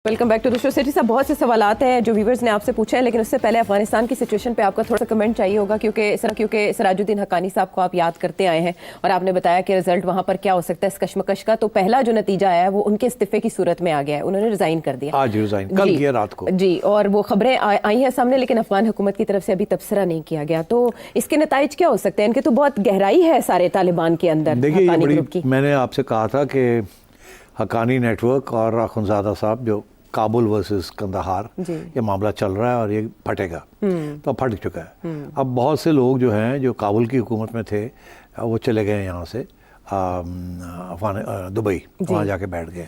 Welcome back to the شو. سیٹھی صاحب, بہت سے سوالات ہیں جو ویورز نے آپ سے پوچھا ہے, لیکن اس سے پہلے افغانستان کی سچویشن پہ آپ کا تھوڑا سا کمنٹ چاہیے ہوگا, کیونکہ سراج الدین حقانی صاحب کو آپ یاد کرتے آئے ہیں اور آپ نے بتایا کہ رزلٹ وہاں پر کیا ہو سکتا ہے اس کشمکش کا. تو پہلا جو نتیجہ آیا ہے وہ ان کے استعفے کی صورت میں آ گیا ہے, انہوں نے ریزائن کر دیا. آج ریزائن کل کیا رات کو جی, اور وہ خبریں آئی ہیں سامنے, لیکن افغان حکومت کی طرف سے ابھی تبصرہ نہیں کیا گیا. تو اس کے نتائج کیا ہو سکتے ہیں؟ ان کے تو بہت گہرائی ہے سارے طالبان کے اندر. دیکھیے, یہ بڑی, میں نے آپ سے کہا تھا کہ حقانی نیٹ ورک اور اخنزادہ صاحب جو کابل ورسز قندھار یہ معاملہ چل رہا ہے اور یہ پھٹے گا, تو پھٹ چکا ہے. اب بہت سے لوگ جو ہیں جو کابل کی حکومت میں تھے وہ چلے گئے یہاں سے دبئی, وہاں جا کے بیٹھ گئے.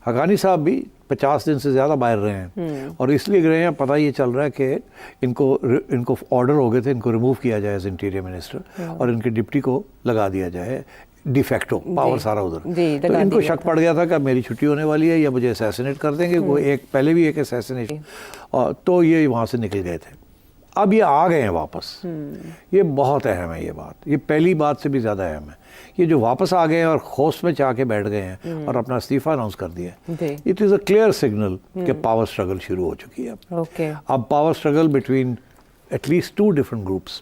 حقانی صاحب بھی 50 دن سے زیادہ باہر رہے ہیں, اور اس لیے رہے ہیں, پتہ یہ چل رہا ہے کہ ان کو آرڈر ہو گئے تھے ان کو ریموو کیا جائے ایز انٹیریئر منسٹر, اور ان کے ڈپٹی کو لگا دیا جائے ڈی فیکٹو پاور سارا ادھر. تو ان کو شک پڑ گیا تھا کہ میری چھٹی ہونے والی ہے یا مجھے اسیسینیٹ کر دیں گے. وہ پہلے بھی ایک اسیسینیشن, تو یہ وہاں سے نکل گئے تھے. اب یہ آ گئے ہیں واپس. یہ بہت اہم ہے یہ بات, یہ پہلی بات سے بھی زیادہ اہم ہے. یہ جو واپس آ گئے ہیں اور خوف میں چاہ کے بیٹھ گئے ہیں اور اپنا استعفیٰ اناؤنس کر دیا, it is a clear signal کہ پاور اسٹرگل شروع ہو چکی ہے. اب power struggle between at least 2 different groups.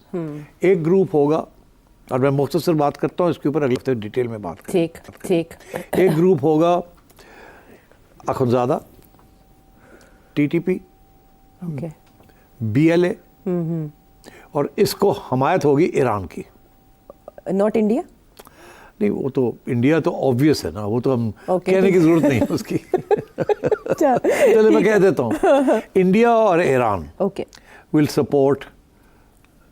ایک گروپ ہوگا, اور میں مختصر بات کرتا ہوں اس کے اوپر اگلے ہفتے ڈیٹیل میں بات کریں. ٹھیک. ایک گروپ ہوگا Akhundzada, T T P, B L A, اور اس کو حمایت ہوگی ایران کی. Not India? نہیں, وہ تو انڈیا تو آبویس ہے نا, وہ تو ہم کہنے کی ضرورت نہیں ہے اس کی. چلے میں کہہ دیتا ہوں, انڈیا اور ایران ول سپورٹ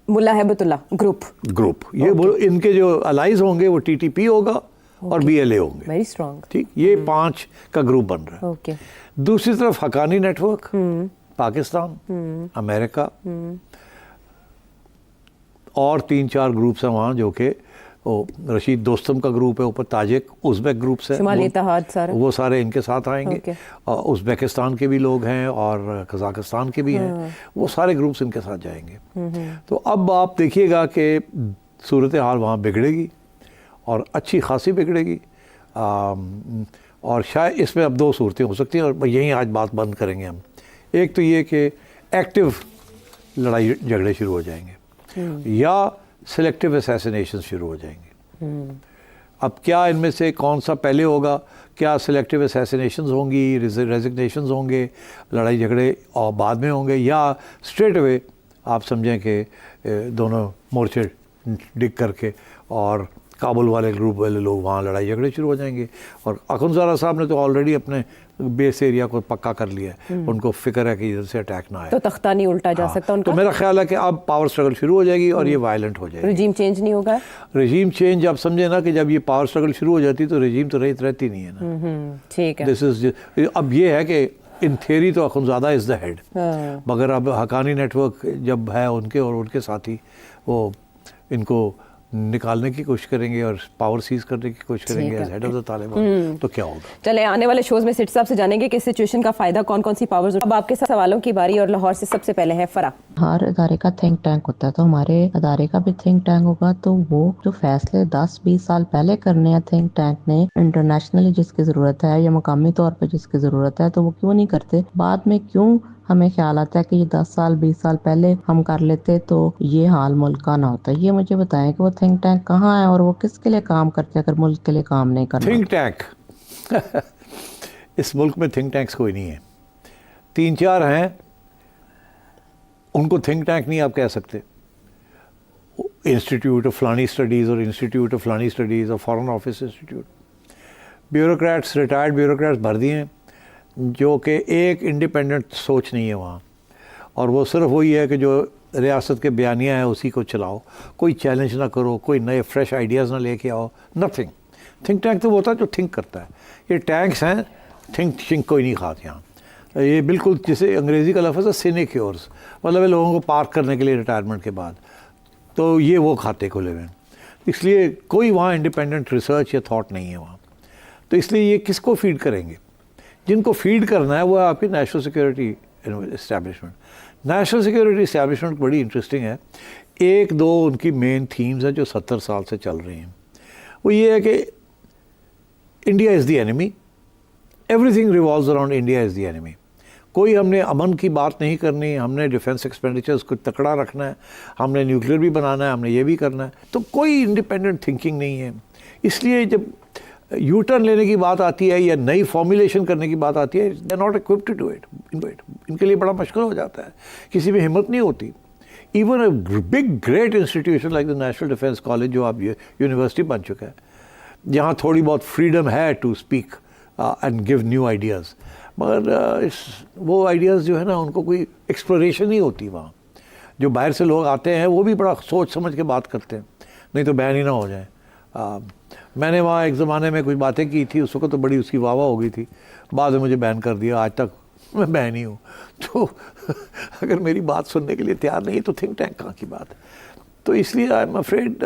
ملا ہیبت اللہ گروپ. یہ ان کے جو الائز ہوں گے وہ ٹی ٹی پی ہوگا اور بی ایل اے ہوں گے. Very strong. ٹھیک, یہ 5 کا گروپ بن رہا ہے. دوسری طرف حقانی نیٹ ورک, پاکستان, امریکہ, اور 3-4 گروپس ہیں وہاں, جو کہ رشید دوستم کا گروپ ہے, اوپر تاجک ازبیک گروپس ہیں, شمالی اتحاد, وہ سارے ان کے ساتھ آئیں گے. ازبیکستان کے بھی لوگ ہیں اور قزاقستان کے بھی ہیں, وہ سارے گروپس ان کے ساتھ جائیں گے. تو اب آپ دیکھیے گا کہ صورتحال وہاں بگڑے گی, اور اچھی خاصی بگڑے گی. اور شاید اس میں اب 2 صورتیں ہو سکتی ہیں, اور یہیں آج بات بند کریں گے ہم. ایک تو یہ کہ ایکٹیو لڑائی جھگڑے شروع ہو جائیں گے, یا سلیکٹیو اسیسینیشن شروع ہو جائیں گے. اب کیا ان میں سے کون سا پہلے ہوگا؟ کیا سلیکٹیو اسیسینیشنز ہوں گی, ریزگنیشنز ہوں گے, لڑائی جھگڑے اور بعد میں ہوں گے, یا اسٹریٹ اوے آپ سمجھیں کہ دونوں مورچے ڈگ کر کے اور کابل والے گروپ والے لوگ وہاں لڑائی جھگڑے شروع ہو جائیں گے. اور اخنزادہ صاحب نے تو آلریڈی اپنے بیس ایریا کو پکا کر لیا ہے, ان کو فکر ہے کہ ادھر سے اٹیک نہ آئے, تو تختہ نہیں الٹا جا سکتا ان کا. تو میرا خیال ہے کہ اب پاور اسٹرگل شروع ہو جائے گی اور یہ وائلنٹ ہو جائے گی. رجیم چینج نہیں ہوگا؟ رجیم چینج آپ سمجھے نا کہ جب یہ پاور اسٹرگل شروع ہو جاتی تو رجیم تو رہتی نہیں ہے نا. ٹھیک ہے. اب یہ ہے کہ ان تھیوری تو اخنزادہ از دا ہیڈ, مگر اب حقانی نیٹ ورک جب ہے ان کے اور ان کے ساتھی وہ ان کو نکالنے کی کوشش کریں گے اور پاور سیز کرنے کی کوشش کریں گے as head of the Taliban, تو کیا ہوگا. چلے آنے والے شوز میں سیٹھی صاحب سے جانیں گے کہ اس سچویشن کا فائدہ کون کون سی پاورز. اب آپ کے سوالوں کی باری, اور لاہور سے سب سے پہلے ہے فرا. ہر ادارے کا تھنک ٹینک ہوتا ہے, تو ہمارے ادارے کا بھی تھنک ٹینک ہوگا, تو وہ جو فیصلے 10-20 سال پہلے کرنے ہیں تھنک ٹینک نے, انٹرنیشنلی جس کی ضرورت ہے یا مقامی طور پہ جس کی ضرورت ہے, تو وہ کیوں نہیں کرتے؟ بعد میں کیوں ہمیں خیال آتا ہے کہ یہ 10 سال 20 سال پہلے ہم کر لیتے تو یہ حال ملک کا نہ ہوتا. یہ مجھے بتائیں کہ وہ تھنک ٹینک کہاں ہے اور وہ کس کے لیے کام کرتے ہیں اگر ملک کے لیے کام نہیں کرنا. تھنک ٹینک اس ملک میں تھنک ٹینکس کوئی نہیں ہے. 3-4 ہیں, ان کو تھنک ٹینک نہیں آپ کہہ سکتے. انسٹیٹیوٹ آف فلانی اسٹڈیز اور انسٹیٹیوٹ آف فلانی اسٹڈیز اور foreign office institute, bureaucrats, retired bureaucrats بھر دیے ہیں, جو کہ ایک انڈیپینڈنٹ سوچ نہیں ہے وہاں, اور وہ صرف وہی ہے کہ جو ریاست کے بیانیہ ہیں اسی کو چلاؤ, کوئی چیلنج نہ کرو, کوئی نئے فریش آئیڈیاز نہ لے کے آؤ, نتھنگ. تھنک ٹینک تو وہ ہوتا ہے جو تھنک کرتا ہے. یہ ٹینکس ہیں, تھنک شنک کوئی نہیں کھاتے یہاں. یہ بالکل جسے انگریزی کا لفظ ہے سینیکیورز, مطلب لوگوں کو پارک کرنے کے لیے ریٹائرمنٹ کے بعد, تو یہ وہ کھاتے کھلے ہوئے ہیں. اس لیے کوئی وہاں انڈیپینڈنٹ ریسرچ یا تھاٹ نہیں ہے وہاں. تو اس لیے یہ کس کو فیڈ کریں گے؟ جن کو فیڈ کرنا ہے وہ ہے آپ کی national security establishment. National security establishment بڑی انٹرسٹنگ ہے. 1-2 ان کی مین تھیمز ہیں جو 70 سال سے چل رہی ہیں. وہ یہ ہے کہ India is the enemy, every thing revolves around India is the enemy. کوئی ہم نے امن کی بات نہیں کرنی, ہم نے ڈیفینس ایکسپینڈیچرز کو تکڑا رکھنا ہے, ہم نے نیوکلیئر بھی بنانا ہے, ہم نے یہ بھی کرنا ہے. تو کوئی انڈیپینڈنٹ تھنکنگ نہیں ہے. اس لیے جب یو ٹرن لینے کی بات آتی ہے یا نئی فارمولیشن کرنے کی بات آتی ہے, they are not occupied to do it. ان کے لیے بڑا مشکل ہو جاتا ہے, کسی میں ہمت نہیں ہوتی. Even a big great institution like the national defence college, جو اب یونیورسٹی بن چکا ہے, جہاں تھوڑی بہت فریڈم ہے to speak and give new ideas, مگر وہ آئیڈیاز جو ہے نا ان کو کوئی ایکسپلوریشن نہیں ہوتی وہاں. جو باہر سے لوگ آتے ہیں وہ بھی بڑا سوچ سمجھ کے بات کرتے ہیں, نہیں تو بین ہی نہ ہو جائیں. میں نے وہاں ایک زمانے میں کچھ باتیں کی تھی, اس وقت تو بڑی اس کی واہ واہ ہو گئی تھی, بعد میں مجھے بین کر دیا. آج تک میں بین ہی ہوں. تو اگر میری بات سننے کے لیے تیار نہیں تو تھنک ٹینک کہاں کی بات. تو اس لیے آئی ایم افریڈ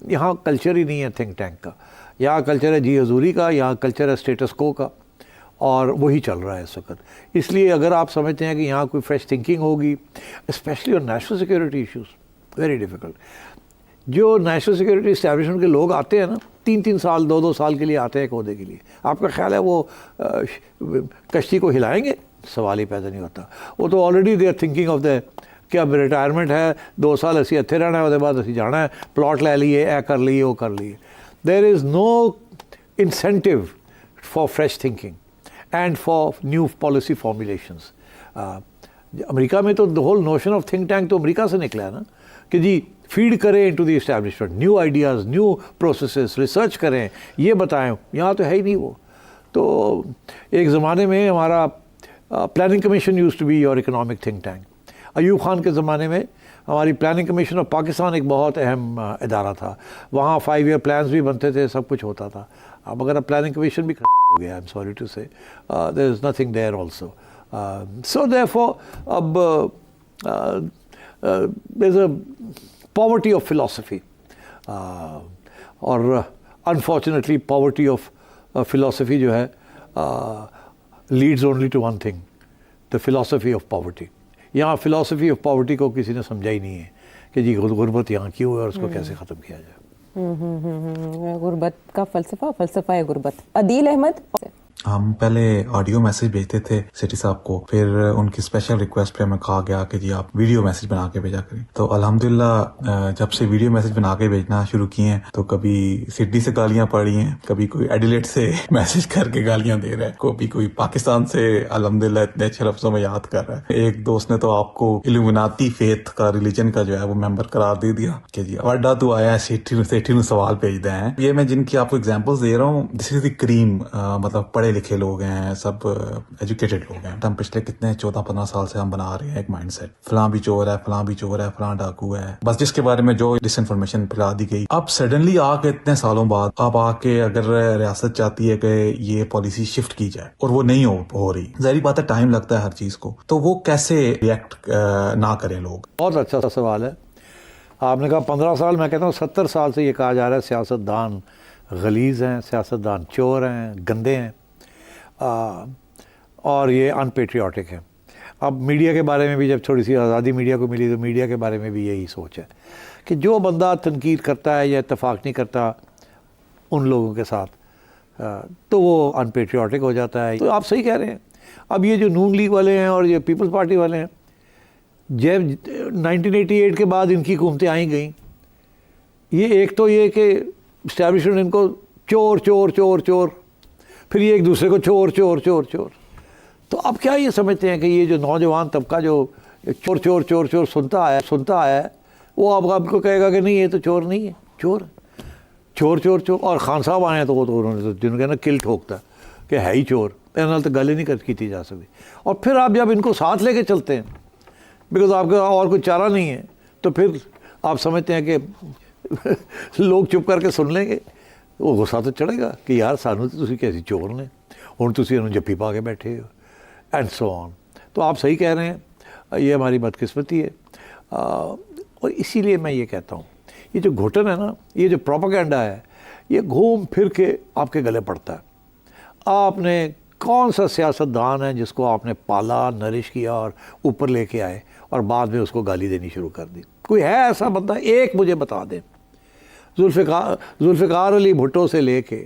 یہاں کلچر ہی نہیں ہے تھنک ٹینک کا. یہاں کلچر ہے جی حضوری کا, یہاں کلچر ہے اسٹیٹس کو کا, اور وہی چل رہا ہے اس وقت. اس لیے اگر آپ سمجھتے ہیں کہ یہاں کوئی فریش تھنکنگ ہوگی, especially on national security issues, very difficult. جو نیشنل سیکورٹی اسٹیبلشمنٹ کے لوگ آتے ہیں نا, 3 سال 2 سال کے لیے آتے ہیں ایک عہدے کے لیے, آپ کا خیال ہے وہ کشتی کو ہلائیں گے؟ سوال ہی پیدا نہیں ہوتا. وہ تو already they are thinking of the کہ اب ریٹائرمنٹ ہے, 2 سال اسی اتھے رہنا ہے, اس کے بعد اسی جانا ہے, پلاٹ لے لیے, اے کر لیے, وہ کر لیے. There is no incentive for fresh thinking and for new policy formulations. امریکہ میں تو the whole notion of think tank تو امریکہ سے نکلا ہے نا, کہ جی فیڈ کریں into the establishment, new ideas, new processes, research کریں, یہ بتائیں. یہاں تو ہے ہی نہیں وہ. تو ایک زمانے میں ہمارا planning commission used to be your economic think tank. Ayub Khan کے زمانے میں ہماری پلاننگ کمیشن آف پاکستان ایک بہت اہم ادارہ تھا. وہاں 5 ایئر پلانز بھی بنتے تھے, سب کچھ ہوتا تھا. اب اگر پلاننگ کمیشن بھی ہو گیا, I am sorry to say, there is nothing there also. So therefore اب there is a poverty of philosophy, اور انفارچونیٹلی پاورٹی آف فلاسفی جو ہے leads only to one thing, the philosophy of poverty. یہاں philosophy of poverty کو کسی نے سمجھا ہی نہیں ہے کہ جی غربت یہاں کیوں ہے اور اس کو کیسے ختم کیا جائے. غربت کا فلسفہ ہے غربت. عدیل احمد, ہم پہلے آڈیو میسج بھیجتے تھے سٹی صاحب کو, پھر ان کی اسپیشل ریکویسٹ پہ ہمیں کہا گیا کہ جی آپ ویڈیو میسج بنا کے بھیجا کریں. تو الحمدللہ جب سے ویڈیو میسج بنا کے بھیجنا شروع کیے ہیں تو کبھی سڈنی سے گالیاں پڑی ہیں, کبھی کوئی ایڈیلیڈ سے میسج کر کے گالیاں دے رہا ہے, کبھی کوئی پاکستان سے الحمدللہ اتنے اچھے لفظوں میں یاد کر رہا ہے. ایک دوست نے تو آپ کو الومناتی فیتھ کا ریلیجن کا جو ہے وہ ممبر قرار دے دیا کہ جی وڈا تو آیا سیٹھی نو سوال بھیج دے ہیں. یہ میں جن کی آپ کو ایگزامپلس دے رہا ہوں, دس از دی کریم, مطلب پڑھے لکھے لوگ ہیں, سب ایجوکیٹڈ لوگ ہیں. ہم پچھلے کتنے 14-15 سال سے ہم بنا رہے ہیں ایک مائنڈ سیٹ, فلاں بھی چور ہے, فلاں بھی چور ہے, فلاں ڈاکو ہے, بس جس کے بارے میں جو ڈس انفارمیشن پھیلا دی گئی. اب سڈنلی آ کے اتنے سالوں بعد اب آ کے اگر ریاست چاہتی ہے کہ یہ پالیسی شفٹ کی جائے اور وہ نہیں ہو رہی, ظاہری بات ہے ٹائم لگتا ہے ہر چیز کو, تو وہ کیسے ریئیکٹ نہ کریں لوگ؟ بہت اچھا سوال ہے. آپ نے کہا 15 سال, میں کہتا ہوں 70 سال سے یہ کہا جا رہا ہے سیاستدان غلیظ ہیں, سیاستدان چور ہیں, گندے ہیں, اور یہ ان پیٹریوٹک ہے. اب میڈیا کے بارے میں بھی جب تھوڑی سی آزادی میڈیا کو ملی تو میڈیا کے بارے میں بھی یہی سوچ ہے کہ جو بندہ تنقید کرتا ہے یا اتفاق نہیں کرتا ان لوگوں کے ساتھ تو وہ ان پیٹریوٹک ہو جاتا ہے. تو آپ صحیح کہہ رہے ہیں. اب یہ جو نون لیگ والے ہیں اور یہ پیپلز پارٹی والے ہیں, جب 1988 کے بعد ان کی حکومتیں آئیں گئیں, یہ ایک تو یہ کہ اسٹیبلشمنٹ ان کو چور چور چور چور, پھر یہ ایک دوسرے کو چور چور چور چور. تو اب کیا یہ سمجھتے ہیں کہ یہ جو نوجوان طبقہ جو چور چور چور چور سنتا آیا ہے وہ اب آپ کو کہے گا کہ نہیں یہ تو چور نہیں ہے, چور چور چور چور. اور خان صاحب آئے ہیں تو وہ تو انہوں نے جنہوں نے کل ٹھوکتا کہ ہے ہی چور, انہوں تو گل ہی نہیں کی جا سکتی. اور پھر آپ جب ان کو ساتھ لے کے چلتے ہیں بیکاز آپ کا اور کوئی چارہ نہیں ہے, تو پھر آپ سمجھتے ہیں کہ لوگ چپ کر کے سن لیں گے. وہ غصہ تو چڑھے گا کہ یار سانو تو تسی کیسی چور نے, ہوں تسی انہوں جفی پا کے بیٹھے ہو, اینڈ سو آن. تو آپ صحیح کہہ رہے ہیں, یہ ہماری بدقسمتی ہے. اور اسی لیے میں یہ کہتا ہوں یہ جو گھٹن ہے نا, یہ جو پروپیگنڈا ہے, یہ گھوم پھر کے آپ کے گلے پڑتا ہے. آپ نے کون سا سیاستدان ہے جس کو آپ نے پالا, نرش کیا اور اوپر لے کے آئے اور بعد میں اس کو گالی دینی شروع کر دی؟ کوئی ہے ایسا بندہ؟ ایک مجھے بتا دیں. ذوالفقار علی بھٹو سے لے کے